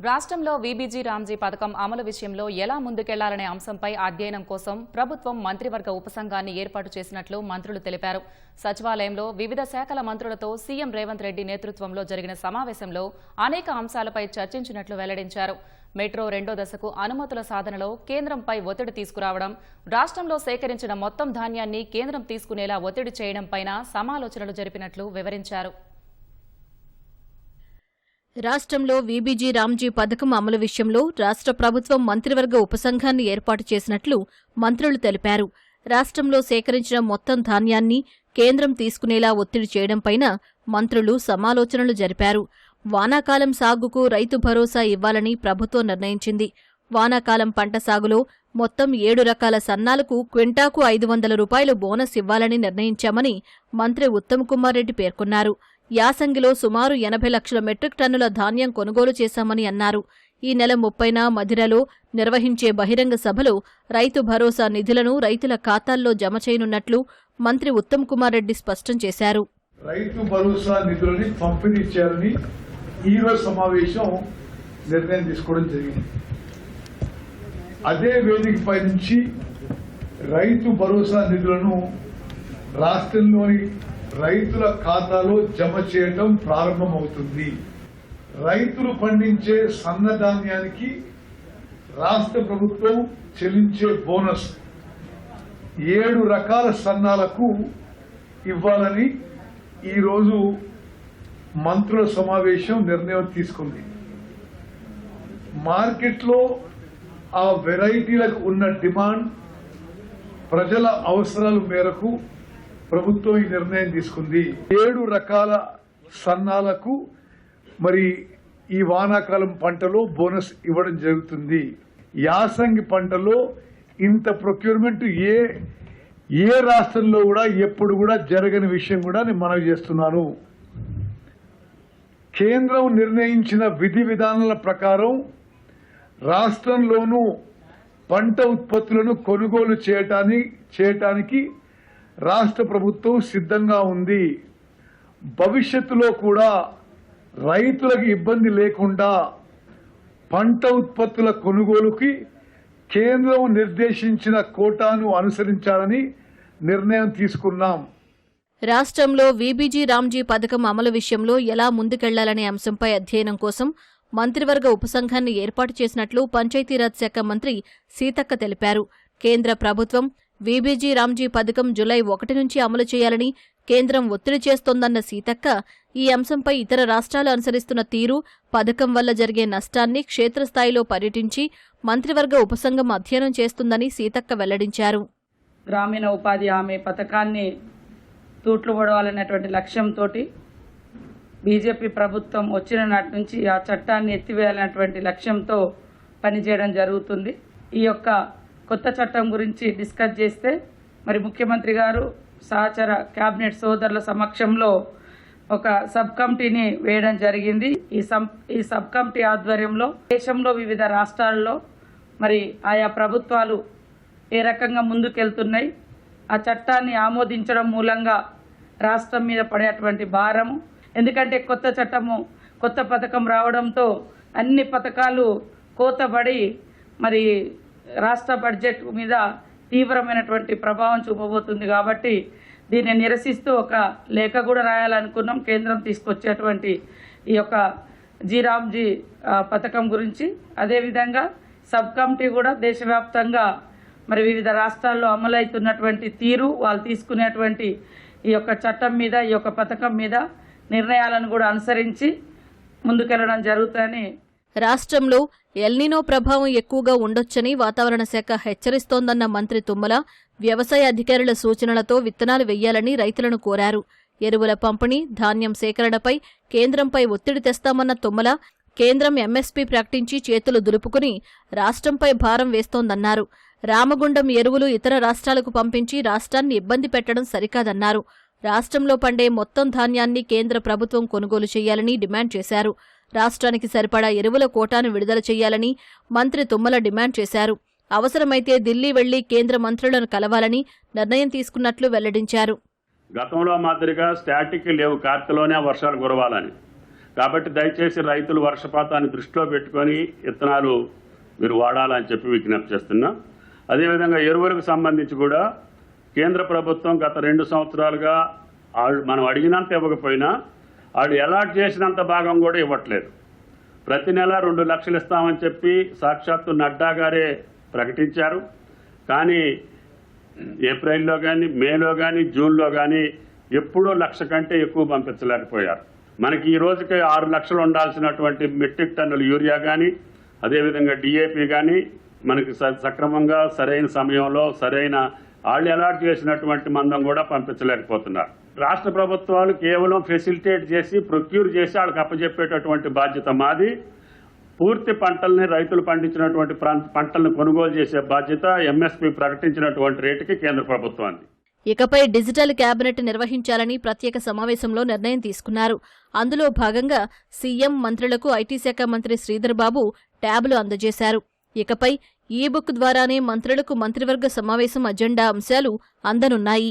రాష్ట్రంలో వీబీజీ రామ్జీ పథకం అమలు విషయంలో ఎలా ముందుకెళ్లాలనే అంశంపై అధ్యయనం కోసం ప్రభుత్వం మంత్రివర్గ ఉపసంఘాన్ని ఏర్పాటు చేసినట్లు మంత్రులు తెలిపారు. సచివాలయంలో వివిధ శాఖల మంత్రులతో సీఎం రేవంత్ రెడ్డి నేతృత్వంలో జరిగిన సమావేశంలో అనేక అంశాలపై చర్చించినట్లు వెల్లడించారు. మెట్రో రెండో దశకు అనుమతుల సాధనలో కేంద్రంపై ఒత్తిడి తీసుకురావడం, రాష్ట్రంలో సేకరించిన మొత్తం ధాన్యాన్ని కేంద్రం తీసుకునేలా ఒత్తిడి చేయడంపైన సమాలోచనలు జరిపినట్లు వివరించారు. రాష్ట్రంలో వీబీజీ రామ్జీ పథకం అమలు విషయంలో రాష్ట్ర ప్రభుత్వం మంత్రివర్గ ఉపసంఘాన్ని ఏర్పాటు చేసినట్లు మంత్రులు తెలిపారు. రాష్ట్రంలో సేకరించిన మొత్తం ధాన్యాన్ని కేంద్రం తీసుకునేలా ఒత్తిడి చేయడంపైన మంత్రులు సమాలోచనలు జరిపారు. వానాకాలం సాగుకు రైతు భరోసా ఇవ్వాలని ప్రభుత్వం నిర్ణయించింది. వానాకాలం పంట సాగులో మొత్తం 7 రకాల సన్నాలకు క్వింటాకు 500 రూపాయలు బోనస్ ఇవ్వాలని నిర్ణయించామని మంత్రి ఉత్తమ్ కుమార్ రెడ్డి పేర్కొన్నారు. యాసంగిలో సుమారు 80 లక్షల మెట్రిక్ టన్నుల ధాన్యం కొనుగోలు చేశామని అన్నారు. ఈ నెల 30న మధిరలో నిర్వహించే బహిరంగ సభలో రైతు భరోసా నిధులను రైతుల ఖాతాల్లో జమ చేయనున్నట్లు మంత్రి ఉత్తమ్ కుమార్ రెడ్డి స్పష్టం చేశారు. రైతు భరోసా నిధులని పంపిణీ చేయాలని ఈ రోజు సమావేశం నిర్ణయం తీసుకోవడం జరిగింది. అదే వేదికపై నుంచి రైతు భరోసా నిధులను రాష్ట్రంలోని రైతుల ఖాతాలో జమ చేయడం ప్రారంభమవుతుంది. రైతులు పండించే సన్నధాన్యానికి రాష్ట్ర ప్రభుత్వం చెల్లించే బోనస్ 7 రకాల సన్నాలకు ఇవ్వాలని ఈరోజు మంత్రుల సమావేశం నిర్ణయం తీసుకుంది. మార్కెట్లో ఆ వెరైటీలకు ఉన్న డిమాండ్, ప్రజల అవసరాల మేరకు ప్రభుత్వం ఈ నిర్ణయం తీసుకుంది. 7 రకాల సన్నాలకు మరి ఈ వానాకాలం పంటలో బోనస్ ఇవ్వడం జరుగుతుంది. యాసంగి పంటలో ఇంత ప్రొక్యూర్మెంట్ ఏ రాష్ట్రంలో కూడా ఎప్పుడు కూడా జరగని విషయం కూడా నేను మనవి చేస్తున్నాను. కేంద్రం నిర్ణయించిన విధి విధానాల ప్రకారం రాష్ట్రంలోనూ పంట ఉత్పత్తులను కొనుగోలు చేయటానికి రాష్ట్ర ప్రభుత్వం సిద్ధంగా ఉంది. భవిష్యత్తులో కూడా రైతులకు ఇబ్బంది లేకుండా పంట ఉత్పత్తుల కొనుగోలుకి కేంద్రం నిర్దేశించిన కోటాను అనుసరించాలని నిర్ణయం తీసుకున్నాం. రాష్ట్రంలో వీబీజీ రామ్జీ పథకం అమలు విషయంలో ఎలా ముందుకెళ్లాలనే అంశంపై అధ్యయనం కోసం మంత్రివర్గ ఉపసంఘాన్ని ఏర్పాటు చేసినట్లు పంచాయతీరాజ్ శాఖ మంత్రి సీతక్క తెలిపారు. కేంద్ర ప్రభుత్వం వీబీజీ రామ్జీ పథకం జులై 1 నుంచి అమలు చేయాలని కేంద్రం ఒత్తిడి చేస్తోందన్న సీతక్క ఈ అంశంపై ఇతర రాష్ట్రాలు అనుసరిస్తున్న తీరు, పథకం వల్ల జరిగే నష్టాన్ని క్షేత్రస్థాయిలో పర్యటించి మంత్రివర్గ ఉపసంఘం అధ్యయనం చేస్తుందని సీతక్క వెల్లడించారు. గ్రామీణ ఉపాధి హామీ పథకాన్ని తూట్లు పొడవాలనేటువంటి లక్ష్యంతో బీజేపీ ప్రభుత్వం వచ్చిన నాటి నుంచి ఆ చట్టాన్ని ఎత్తివేయాలనేటువంటి లక్ష్యంతో పనిచేయడం జరుగుతుంది. ఈ యొక్క కొత్త చట్టం గురించి డిస్కస్ చేస్తే మరి ముఖ్యమంత్రి గారు సహచర కేబినెట్ సోదరుల సమక్షంలో ఒక సబ్ కమిటీని వేయడం జరిగింది. ఈ సబ్ కమిటీ ఆధ్వర్యంలో దేశంలో వివిధ రాష్ట్రాల్లో మరి ఆయా ప్రభుత్వాలు ఏ రకంగా ముందుకెళ్తున్నాయి, ఆ చట్టాన్ని ఆమోదించడం మూలంగా రాష్ట్రం మీద పడేటువంటి భారము, ఎందుకంటే కొత్త చట్టము కొత్త పథకం రావడంతో అన్ని పథకాలు కోతబడి మరి రాష్ట్ర బడ్జెట్ మీద తీవ్రమైనటువంటి ప్రభావం చూపబోతుంది. కాబట్టి దీన్ని నిరసిస్తూ ఒక లేఖ కూడా రాయాలనుకున్నాం కేంద్రం తీసుకొచ్చేటువంటి ఈ యొక్క జీరామ్జీ పథకం గురించి. అదేవిధంగా సబ్ కమిటీ కూడా దేశవ్యాప్తంగా మరి వివిధ రాష్ట్రాల్లో అమలవుతున్నటువంటి తీరు, వాళ్ళు తీసుకునేటువంటి ఈ యొక్క చట్టం మీద, ఈ యొక్క పథకం మీద నిర్ణయాలను కూడా అనుసరించి ముందుకెళ్లడం జరుగుతుందని. రాష్ట్రంలో ఎల్నినో ప్రభావం ఎక్కువగా ఉండొచ్చని వాతావరణ శాఖ హెచ్చరిస్తోందన్న మంత్రి తుమ్మల వ్యవసాయ అధికారుల సూచనలతో విత్తనాలు వెయ్యాలని రైతులను కోరారు. ఎరువుల పంపిణీ, ధాన్యం సేకరణపై కేంద్రంపై ఒత్తిడి తెస్తామన్న తుమ్మల కేంద్రం ఎంఎస్పీ ప్రకటించి చేతులు దులుపుకుని రాష్ట్రంపై భారం వేస్తోందన్నారు. రామగుండం ఎరువులు ఇతర రాష్ట్రాలకు పంపించి రాష్ట్రాన్ని ఇబ్బంది పెట్టడం సరికాదన్నారు. రాష్ట్రంలో పండే మొత్తం ధాన్యాన్ని కేంద్ర ప్రభుత్వం కొనుగోలు చేయాలని డిమాండ్ చేశారు. రాష్ట్రానికి సరిపడా ఎరువుల కోటాను విడుదల చేయాలని మంత్రి తుమ్మల డిమాండ్ చేశారు. అవసరమైతే ఢిల్లీ వెళ్లి కేంద్ర మంత్రులను కలవాలని నిర్ణయం తీసుకున్నట్లు వెల్లడించారు. గతంలో మాదిరిగా స్టాటిక్ లేవు, కార్తెలోనే వర్షాలు కురవాలని. కాబట్టి దయచేసి రైతులు వర్షపాతాన్ని దృష్టిలో పెట్టుకొని విత్తనాలు మీరు వాడాలని చెప్పి విజ్ఞప్తి చేస్తున్నాం. అదేవిధంగా ఎరువులకు సంబంధించి కూడా కేంద్ర ప్రభుత్వం గత 2 సంవత్సరాలుగా మనం అడిగినంత ఇవ్వకపోయినా వాళ్ళు అలాట్ చేసినంత భాగం కూడా ఇవ్వట్లేదు. ప్రతి నెల 2 లక్షలు ఇస్తామని చెప్పి సాక్షాత్తు నడ్డా గారే ప్రకటించారు. కానీ ఏప్రిల్లో కానీ, మేలో కానీ, జూన్లో కానీ ఎప్పుడూ 1,00,000 కంటే ఎక్కువ పంపించలేకపోయారు. మనకి ఈ రోజుకి 6 లక్షలు ఉండాల్సినటువంటి మెట్రిక్ టన్నుల యూరియా కానీ, అదేవిధంగా డిఏపి కానీ మనకి సక్రమంగా సరైన సమయంలో సరైన వాళ్ళు అలాట్ చేసినటువంటి మందం కూడా పంపించలేకపోతున్నారు. రాష్ట్ర ప్రభుత్వాలు కేవలం ఫెసిలిటేట్ చేసి ప్రొక్యూర్ చేసి వాళ్ళకి అప్పచెప్పేటటువంటి బాధ్యత మాది. పూర్తి పంటల్ని రైతులు పండించినటువంటి పంటలను కొనుగోలు చేసే బాధ్యత ఎంఎస్పీ ప్రకటించినటువంటి రేటుకి కేంద్ర ప్రభుత్వానికి. ఇకపై డిజిటల్ కేబినెట్ నిర్వహించాలని ప్రత్యేక సమావేశంలో నిర్ణయం తీసుకున్నారు. అందులో భాగంగా సీఎం మంత్రులకు ఐటీ శాఖ మంత్రి శ్రీధర్ బాబు ట్యాబ్లు అందజేశారు. ఇకపై ఈ బుక్ ద్వారానే మంత్రులకు మంత్రివర్గ సమావేశం అజెండా అంశాలు అందనున్నాయి.